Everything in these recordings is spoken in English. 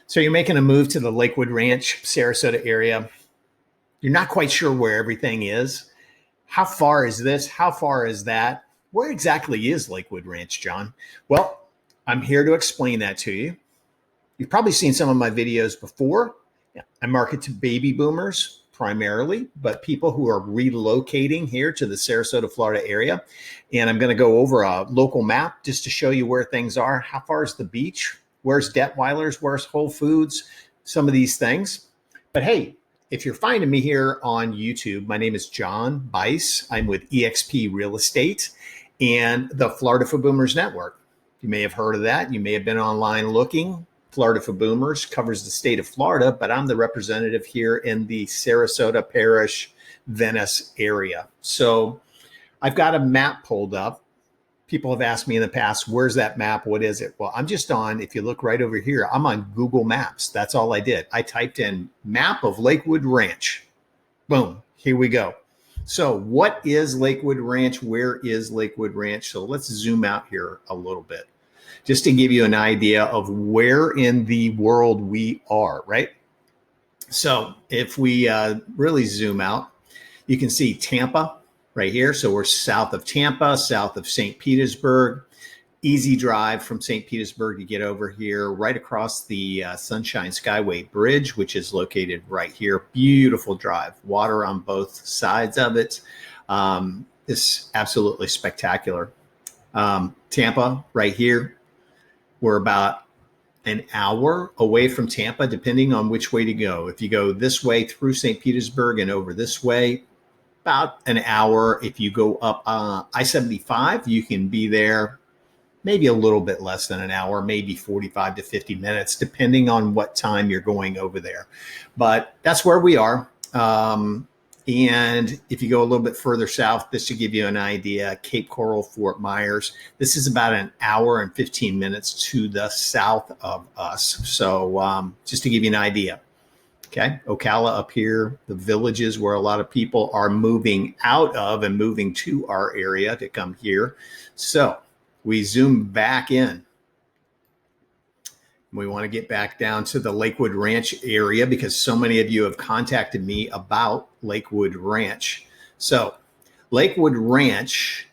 So you're making a move to the Lakewood Ranch, Sarasota area. You're not quite sure where everything is. How far is this? How far is that? Where exactly is Lakewood Ranch, John? Well, I'm here to explain that to you. You've probably seen some of my videos before. I market to baby boomers primarily, but people who are relocating here to the Sarasota, Florida area. And I'm going to go over a local map just to show you where things are. How far is the beach? Where's Detweiler's? Where's Whole Foods? Some of these things. But hey, if you're finding me here on YouTube, my name is John Bice. I'm with eXp Real Estate and the Florida for Boomers Network. You may have heard of that. You may have been online looking. Florida for Boomers covers the state of Florida, but I'm the representative here in the Sarasota Parish, Venice area. So I've got a map pulled up. People have asked me in the past, where's that map? What is it? Well, I'm just on, if you look right over here, I'm on Google Maps. That's all I did. I typed in map of Lakewood Ranch. Boom, here we go. So what is Lakewood Ranch? Where is Lakewood Ranch? So let's zoom out here a little bit, just to give you an idea of where in the world we are, right? So if we really zoom out, you can see Tampa right here. So we're south of Tampa, south of St. Petersburg. Easy drive from St. Petersburg to get over here, right across the Sunshine Skyway Bridge, which is located right here. Beautiful drive, water on both sides of it. It's absolutely spectacular. Tampa right here. We're about an hour away from Tampa, depending on which way to go. If you go this way through St. Petersburg and over this way, about an hour. If you go up I-75, you can be there maybe a little bit less than an hour, maybe 45 to 50 minutes, depending on what time you're going over there. But that's where we are. And if you go a little bit further south, this should give you an idea, Cape Coral, Fort Myers. This is about an hour and 15 minutes to the south of us. So just to give you an idea. Okay, Ocala up here, the villages where a lot of people are moving out of and moving to our area to come here. So we zoom back in. We want to get back down to the Lakewood Ranch area because so many of you have contacted me about Lakewood Ranch. So Lakewood Ranch,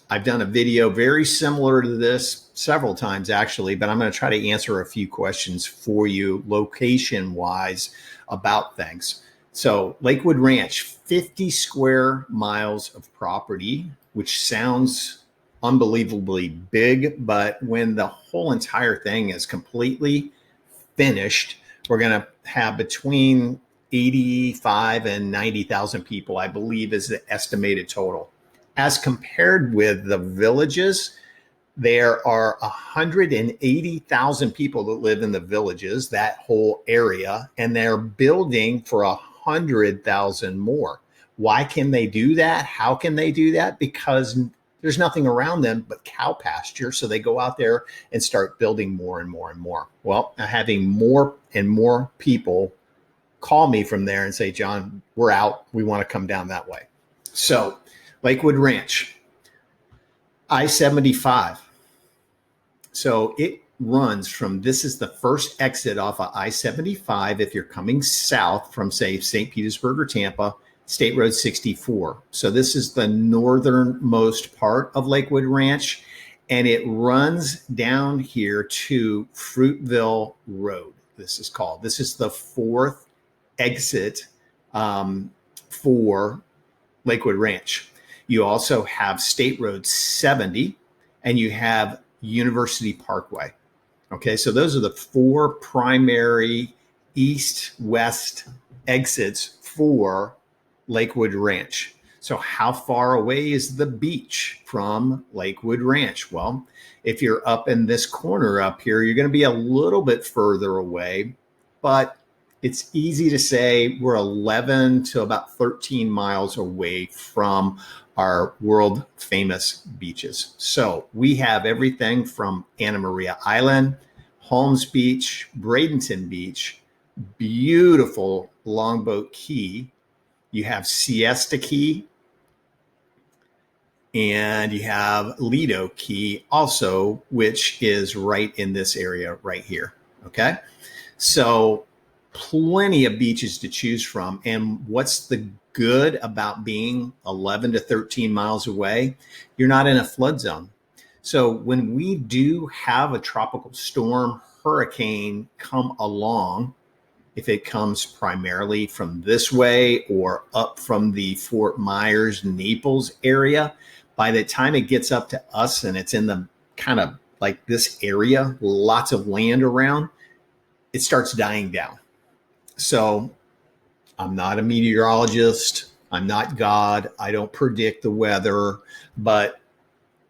I've done a video very similar to this several times actually, but I'm going to try to answer a few questions for you location wise about things. So Lakewood Ranch, 50 square miles of property, which sounds unbelievably big, but when the whole entire thing is completely finished, we're going to have between 85 and 90,000 people, I believe is the estimated total. As compared with the villages, there are 180,000 people that live in the villages, that whole area, and they're building for 100,000 more. Why can they do that? How can they do that? Because there's nothing around them but cow pasture. So they go out there and start building more and more and more. Well, having more and more people call me from there and say, John, we're out. We want to come down that way. So Lakewood Ranch, I-75. So it runs from, this is the first exit off of I-75 if you're coming south from, say, St. Petersburg or Tampa, State Road 64. So this is the northernmost part of Lakewood Ranch, and it runs down here to Fruitville Road. This is called. This is the fourth exit for Lakewood Ranch. You also have State Road 70, and you have University Parkway. Okay, so those are the four primary east-west exits for Lakewood Ranch. So how far away is the beach from Lakewood Ranch? Well, if you're up in this corner up here, you're going to be a little bit further away, but it's easy to say we're 11 to about 13 miles away from our world famous beaches. So we have everything from Anna Maria Island, Holmes Beach, Bradenton Beach, beautiful Longboat Key. You have Siesta Key, and you have Lido Key also, which is right in this area right here. Okay. So plenty of beaches to choose from. And what's the good about being 11 to 13 miles away? You're not in a flood zone. So when we do have a tropical storm, hurricane come along, if it comes primarily from this way or up from the Fort Myers, Naples area, by the time it gets up to us and it's in the kind of like this area, lots of land around, it starts dying down. So I'm not a meteorologist. I'm not God. I don't predict the weather, but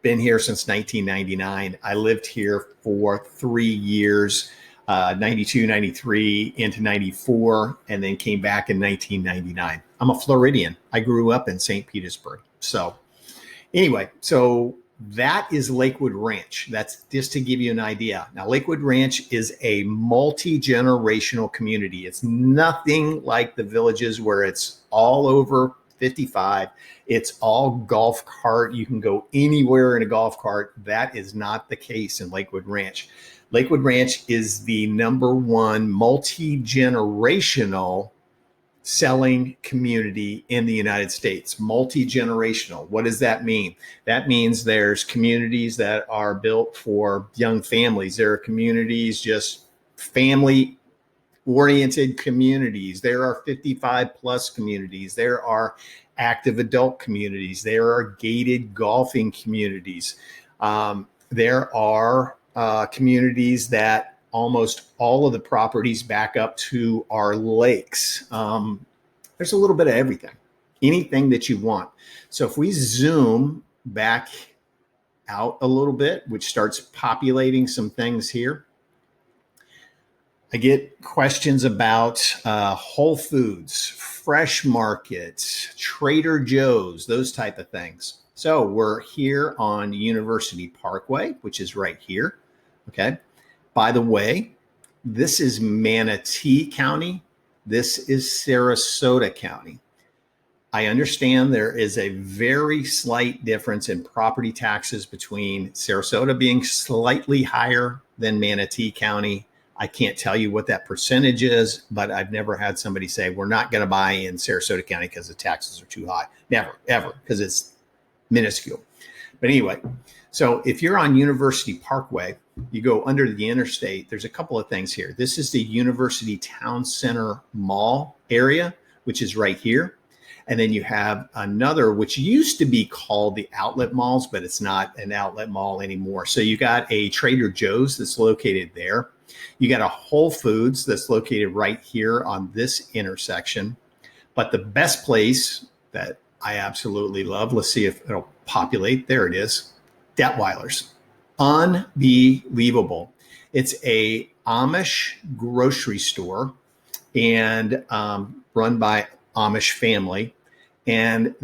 been here since 1999. I lived here for 3 years, 92, 93 into 94, and then came back in 1999. I'm a Floridian. I grew up in St. Petersburg. So anyway, so that is Lakewood Ranch. That's just to give you an idea. Now, Lakewood Ranch is a multi-generational community. It's nothing like the villages where it's all over 55. It's all golf cart. You can go anywhere in a golf cart. That is not the case in Lakewood Ranch. Lakewood Ranch is the #1 multi-generational selling community in the United States. Multi-generational. What does that mean? That means there's communities that are built for young families. There are communities, just family oriented communities. There are 55 plus communities. There are active adult communities. There are gated golfing communities. There are communities that almost all of the properties back up to our lakes. There's a little bit of everything, anything that you want. So if we zoom back out a little bit, which starts populating some things here, I get questions about Whole Foods, Fresh Markets, Trader Joe's, those type of things. So we're here on University Parkway, which is right here. Okay. By the way, this is Manatee County. This is Sarasota County. I understand there is a very slight difference in property taxes between Sarasota being slightly higher than Manatee County. I can't tell you what that percentage is, but I've never had somebody say, we're not going to buy in Sarasota County because the taxes are too high. Never, ever, because it's minuscule. But anyway, so if you're on University Parkway, you go under the interstate, there's a couple of things here. This is the University Town Center Mall area, which is right here. And then you have another, which used to be called the outlet malls, but it's not an outlet mall anymore. So you got a Trader Joe's that's located there. You got a Whole Foods that's located right here on this intersection. But the best place that I absolutely love, let's see if it'll populate. There it is. Detweiler's. Unbelievable. It's a Amish grocery store and run by Amish family. And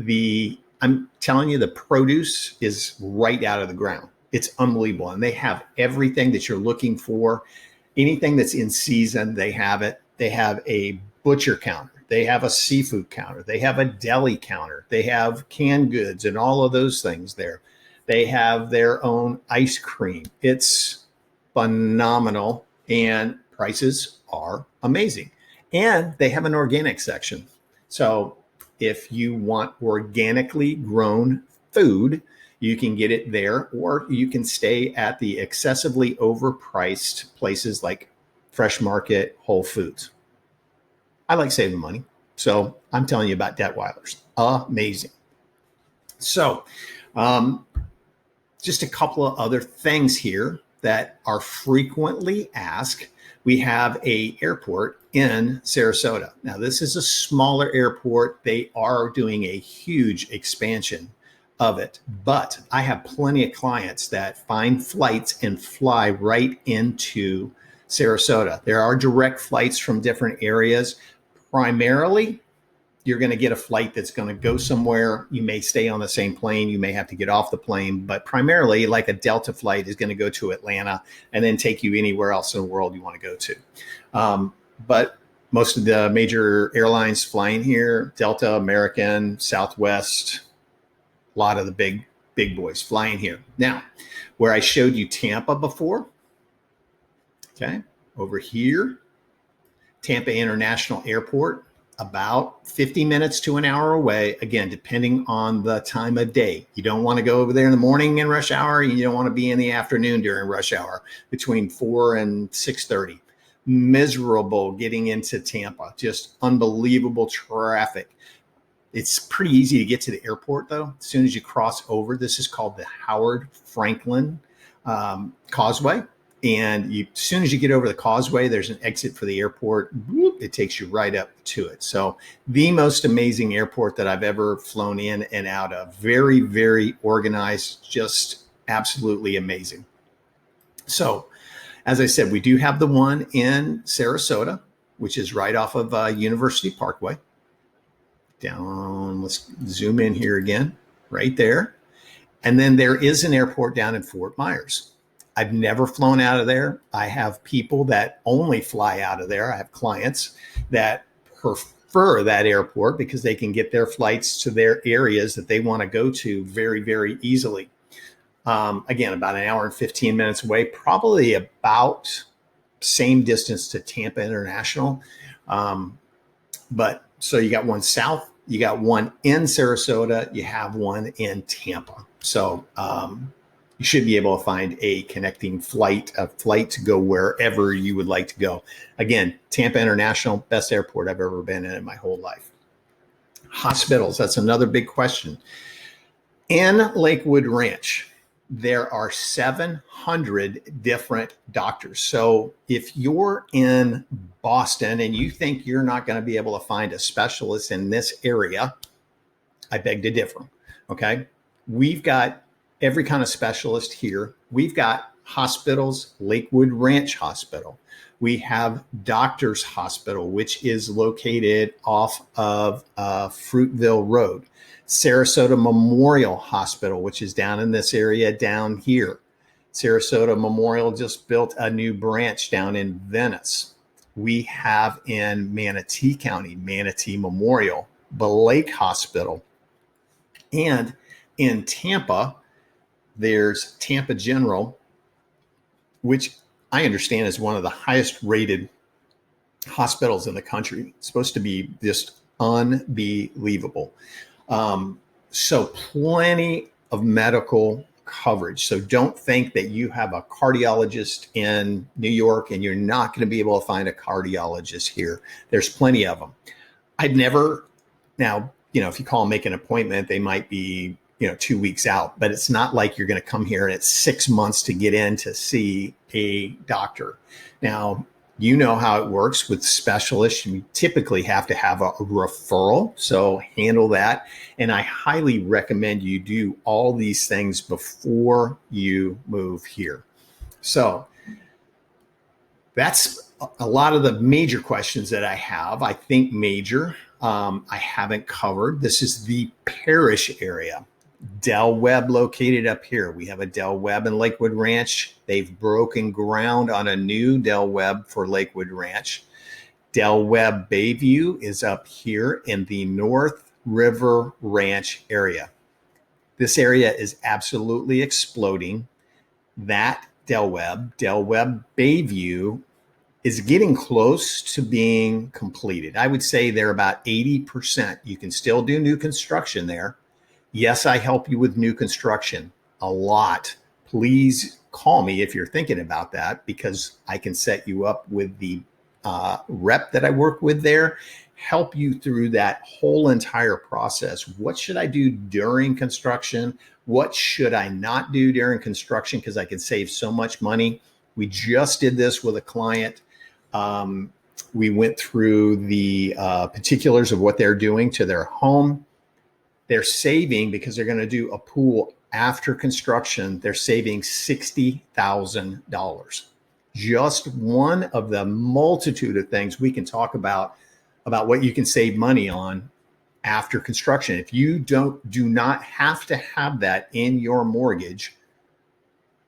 I'm telling you, the produce is right out of the ground. It's unbelievable. And they have everything that you're looking for. Anything that's in season, they have it. They have a butcher counter. They have a seafood counter. They have a deli counter. They have canned goods and all of those things there. They have their own ice cream. It's phenomenal, and prices are amazing. And they have an organic section. So if you want organically grown food, you can get it there, or you can stay at the excessively overpriced places like Fresh Market, Whole Foods. I like saving money. So I'm telling you about Detweiler's. Amazing. So just a couple of other things here that are frequently asked. We have a airport in Sarasota. Now, this is a smaller airport. They are doing a huge expansion of it, but I have plenty of clients that find flights and fly right into Sarasota. There are direct flights from different areas. Primarily, you're going to get a flight that's going to go somewhere. You may stay on the same plane. You may have to get off the plane, but primarily like a Delta flight is going to go to Atlanta and then take you anywhere else in the world you want to go to. But most of the major airlines flying here, Delta, American, Southwest, a lot of the big boys flying here. Now, where I showed you Tampa before, okay, over here, Tampa International Airport, about 50 minutes to an hour away, again, depending on the time of day. You don't want to go over there in the morning in rush hour. You don't want to be in the afternoon during rush hour between 4 and 6:30. Miserable getting into Tampa, just unbelievable traffic. It's pretty easy to get to the airport, though. As soon as you cross over, this is called the Howard Franklin Causeway. And as soon as you get over the causeway, there's an exit for the airport. Whoop, it takes you right up to it. So the most amazing airport that I've ever flown in and out of. Very, very organized, just absolutely amazing. So as I said, we do have the one in Sarasota, which is right off of University Parkway. Down, let's zoom in here again, right there. And then there is an airport down in Fort Myers. I've never flown out of there. I have people that only fly out of there. I have clients that prefer that airport because they can get their flights to their areas that they want to go to very, very easily. Again, about an hour and 15 minutes away, probably about same distance to Tampa International. But so you got one south, you got one in Sarasota, you have one in Tampa. So, you should be able to find a connecting flight to go wherever you would like to go. Again, Tampa International, best airport I've ever been in my whole life. Hospitals, that's another big question. In Lakewood Ranch, there are 700 different doctors. So if you're in Boston and you think you're not going to be able to find a specialist in this area, I beg to differ. Okay. We've got every kind of specialist here. We've got hospitals, Lakewood Ranch Hospital. We have Doctors Hospital, which is located off of Fruitville Road. Sarasota Memorial Hospital, which is down in this area down here. Sarasota Memorial just built a new branch down in Venice. We have in Manatee County, Manatee Memorial, Blake Hospital. And in Tampa, there's Tampa General, which I understand is one of the highest rated hospitals in the country. It's supposed to be just unbelievable. So plenty of medical coverage. So don't think that you have a cardiologist in New York and you're not going to be able to find a cardiologist here. There's plenty of them. I've never, now, if you call and make an appointment, they might be 2 weeks out, but it's not like you're going to come here and it's 6 months to get in to see a doctor. Now, you know how it works with specialists. You typically have to have a referral, so handle that. And I highly recommend you do all these things before you move here. So that's a lot of the major questions that I have. I think major, I haven't covered. This is the parish area. Del Webb located up here. We have a Del Webb in Lakewood Ranch. They've broken ground on a new Del Webb for Lakewood Ranch. Del Webb Bayview is up here in the North River Ranch area. This area is absolutely exploding. That Del Webb Bayview is getting close to being completed. I would say they're about 80%. You can still do new construction there. Yes, I help you with new construction a lot. Please call me if you're thinking about that, because I can set you up with the rep that I work with there, help you through that whole entire process. What should I do during construction? What should I not do during construction? Because I can save so much money. We just did this with a client. We went through the particulars of what they're doing to their home. They're saving, because they're going to do a pool after construction, they're saving $60,000. Just one of the multitude of things we can talk about what you can save money on after construction. If you do not have to have that in your mortgage,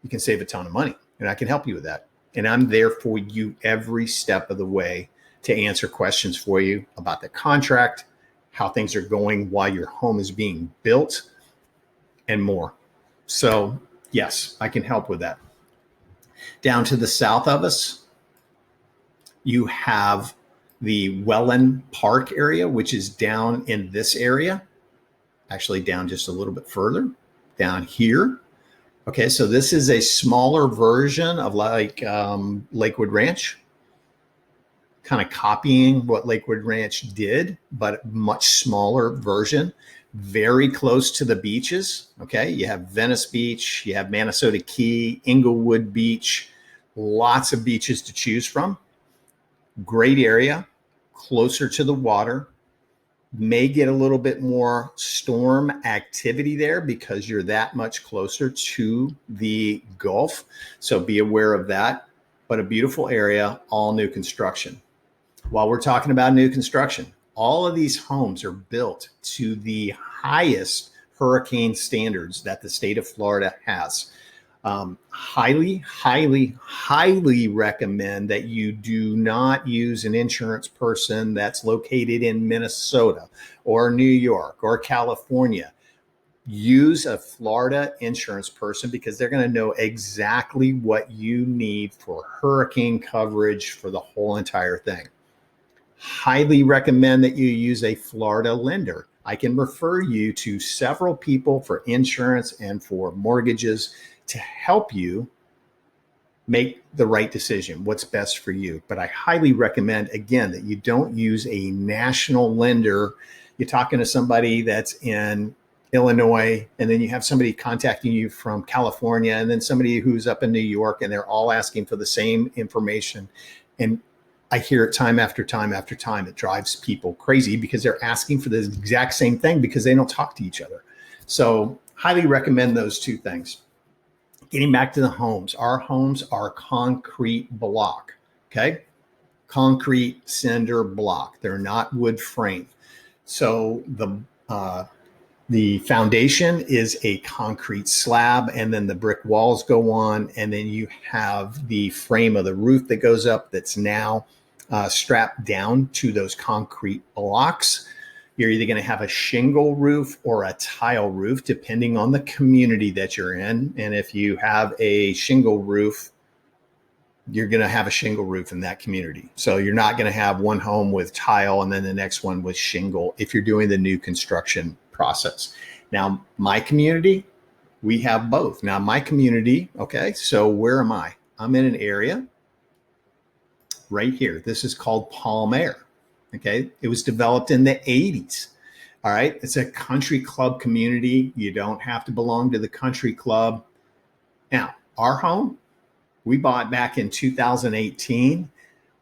you can save a ton of money, and I can help you with that. And I'm there for you every step of the way to answer questions for you about the contract, how things are going while your home is being built, and more. So yes, I can help with that. Down to the south of us, you have the Welland Park area, which is down in this area, actually down just a little bit further, down here. Okay, so this is a smaller version of like Lakewood Ranch, kind of copying what Lakewood Ranch did, but much smaller version, very close to the beaches. Okay, you have Venice Beach, you have Manasota Key, Inglewood Beach, lots of beaches to choose from. Great area, closer to the water. May get a little bit more storm activity there because you're that much closer to the Gulf. So be aware of that. But a beautiful area, all new construction. While we're talking about new construction, all of these homes are built to the highest hurricane standards that the state of Florida has. Highly recommend that you do not use an insurance person that's located in Minnesota or New York or California. Use a Florida insurance person because they're going to know exactly what you need for hurricane coverage for the whole entire thing. Highly recommend that you use a Florida lender. I can refer you to several people for insurance and for mortgages to help you make the right decision, what's best for you. But I highly recommend, again, that you don't use a national lender. You're talking to somebody that's in Illinois, and then you have somebody contacting you from California, and then somebody who's up in New York, and they're all asking for the same information. And I hear it time after time after time. It drives people crazy because they're asking for the exact same thing because they don't talk to each other. So highly recommend those two things. Getting back to the homes, our homes are concrete block, okay? Concrete cinder block. They're not wood frame. So the foundation is a concrete slab, and then the brick walls go on, and then you have the frame of the roof that goes up that's now strapped down to those concrete blocks. You're either going to have a shingle roof or a tile roof, depending on the community that you're in. And if you have a shingle roof, you're going to have a shingle roof in that community. So you're not going to have one home with tile and then the next one with shingle if you're doing the new construction process. Now, my community, we have both. Now, my community, okay, so where am I? I'm in an area right here. This is called Palm Air. Okay, it was developed in the 80s. All right, it's a country club community. You don't have to belong to the country club. Now, our home, we bought back in 2018.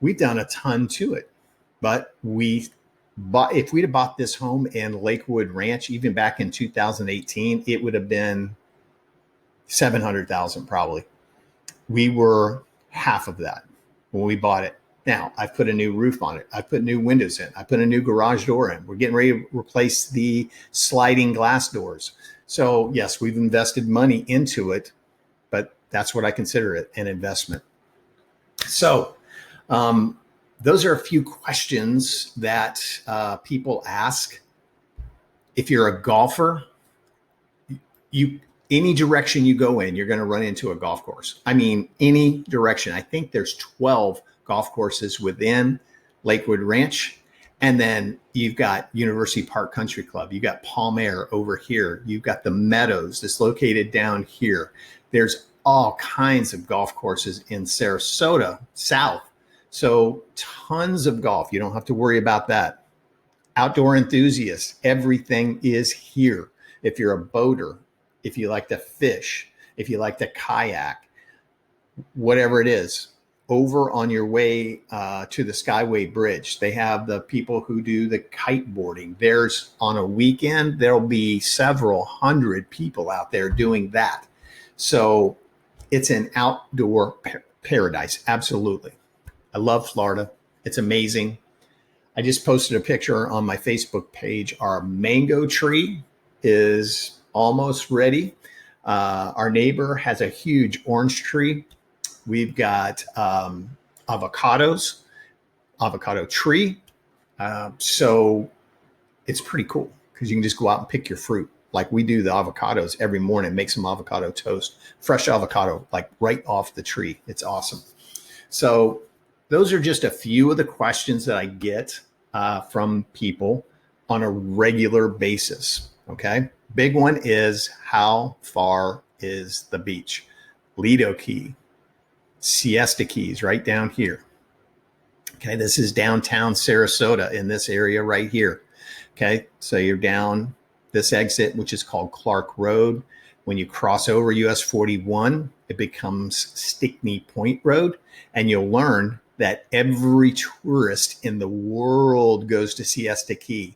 We've done a ton to it, but if we'd have bought this home in Lakewood Ranch, even back in 2018, it would have been $700,000 probably. We were half of that when we bought it. Now, I've put a new roof on it. I put new windows in. I put a new garage door in. We're getting ready to replace the sliding glass doors. So, yes, we've invested money into it, but that's what I consider it, an investment. So, those are a few questions that people ask. If you're a golfer, any direction you go in, you're going to run into a golf course. I mean, any direction. I think there's 12 golf courses within Lakewood Ranch. And then you've got University Park Country Club. You've got Palm Air over here. You've got the Meadows that's located down here. There's all kinds of golf courses in Sarasota South. So tons of golf. You don't have to worry about that. Outdoor enthusiasts, everything is here. If you're a boater, if you like to fish, if you like to kayak, whatever it is, over on your way to the Skyway Bridge, they have the people who do the kiteboarding. There's on a weekend, there'll be several hundred people out there doing that. So it's an outdoor paradise. Absolutely. I love Florida. It's amazing. I just posted a picture on my Facebook page. Our mango tree is almost ready. Our neighbor has a huge orange tree. We've got avocado tree. So it's pretty cool because you can just go out and pick your fruit. Like we do the avocados every morning, make some avocado toast, fresh avocado, like right off the tree. It's awesome. So those are just a few of the questions that I get from people on a regular basis. Okay. Big one is, how far is the beach? Lido Key, Siesta Keys, right down here. Okay. This is downtown Sarasota in this area right here. Okay. So you're down this exit, which is called Clark Road. When you cross over US 41, it becomes Stickney Point Road. And you'll learn that every tourist in the world goes to Siesta Key.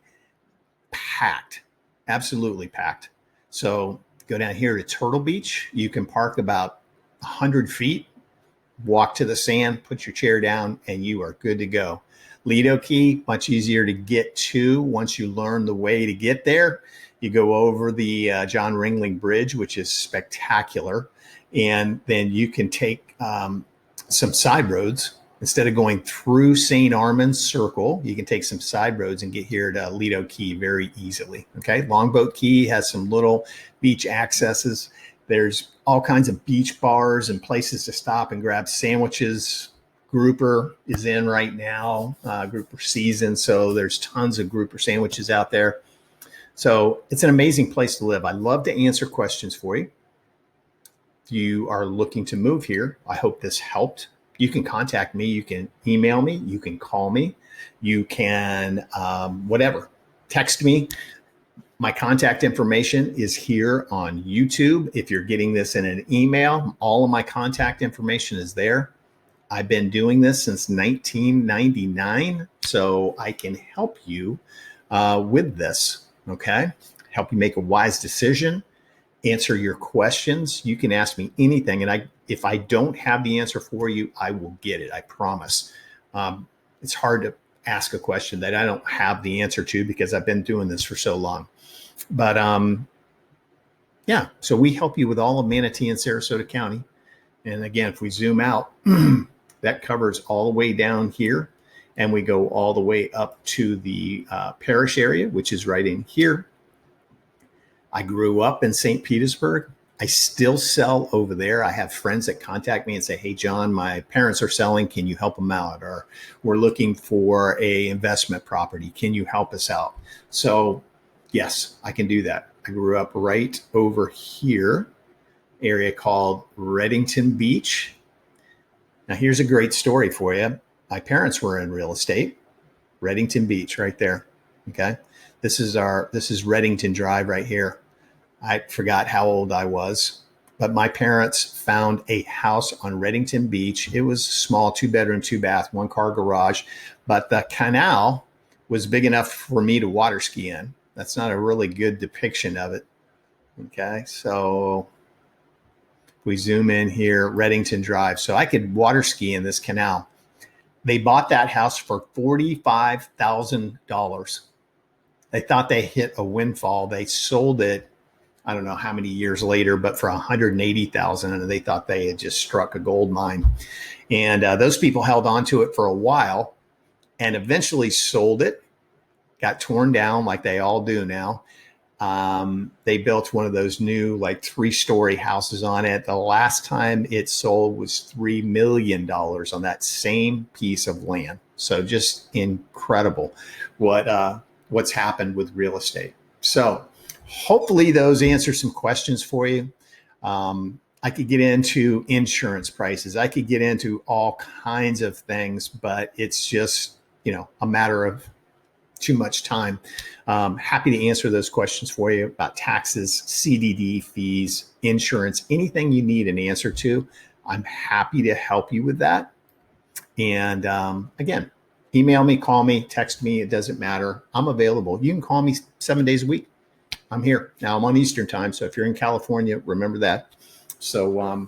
Packed, absolutely packed. So go down here to Turtle Beach. You can park about 100 feet, walk to the sand, put your chair down, and you are good to go. Lido Key, much easier to get to once you learn the way to get there. You go over the John Ringling Bridge, which is spectacular. And then you can take some side roads. Instead of going through St. Armand's Circle, you can take some side roads and get here to Lido Key very easily. Okay. Longboat Key has some little beach accesses. There's all kinds of beach bars and places to stop and grab sandwiches. Grouper is in right now, grouper season. So there's tons of grouper sandwiches out there. So it's an amazing place to live. I love to answer questions for you. If you are looking to move here, I hope this helped. You can contact me. You can email me. You can call me. You can, text me. My contact information is here on YouTube. If you're getting this in an email, all of my contact information is there. I've been doing this since 1999, so I can help you with this, okay? Help you make a wise decision, answer your questions. You can ask me anything, and if I don't have the answer for you, I will get it, I promise. It's hard to ask a question that I don't have the answer to because I've been doing this for so long. But yeah, so we help you with all of Manatee and Sarasota County. And again, if we zoom out, that covers all the way down here. And we go all the way up to the parish area, which is right in here. I grew up in St. Petersburg. I still sell over there. I have friends that contact me and say, hey, John, my parents are selling. Can you help them out? Or we're looking for a investment property. Can you help us out? So yes, I can do that. I grew up right over here, area called Reddington Beach. Now here's a great story for you. My parents were in real estate. Reddington Beach right there. Okay. This is Reddington Drive right here. I forgot how old I was, but my parents found a house on Reddington Beach. It was small, 2-bedroom, 2-bath, 1-car garage, but the canal was big enough for me to water ski in. That's not a really good depiction of it. Okay. So we zoom in here, Reddington Drive. So I could water ski in this canal. They bought that house for $45,000. They thought they hit a windfall. They sold it, I don't know how many years later, but for $180,000, and they thought they had just struck a gold mine. And those people held on to it for a while and eventually sold it, got torn down like they all do now. They built one of those new like 3-story houses on it. The last time it sold was $3 million on that same piece of land. So just incredible what's happened with real estate. So hopefully those answer some questions for you. I could get into insurance prices. I could get into all kinds of things, but it's just, a matter of too much time. Happy to answer those questions for you about taxes, CDD fees, insurance, anything you need an answer to. I'm happy to help you with that. And again, email me, call me, text me. It doesn't matter. I'm available. You can call me 7 days a week. I'm here. Now I'm on Eastern time. So if you're in California, remember that. So,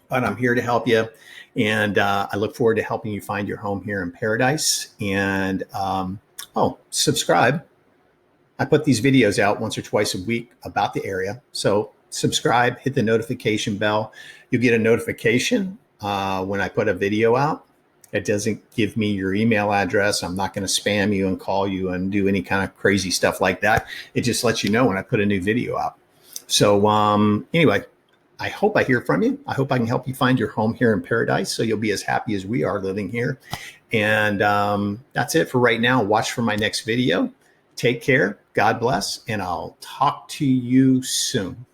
but I'm here to help you. And I look forward to helping you find your home here in paradise. And subscribe. I put these videos out once or twice a week about the area. So subscribe, hit the notification bell. You'll get a notification when I put a video out. It doesn't give me your email address. I'm not going to spam you and call you and do any kind of crazy stuff like that. It just lets you know when I put a new video out. So anyway, I hope I hear from you. I hope I can help you find your home here in paradise so you'll be as happy as we are living here. And that's it for right now. Watch for my next video. Take care. God bless. And I'll talk to you soon.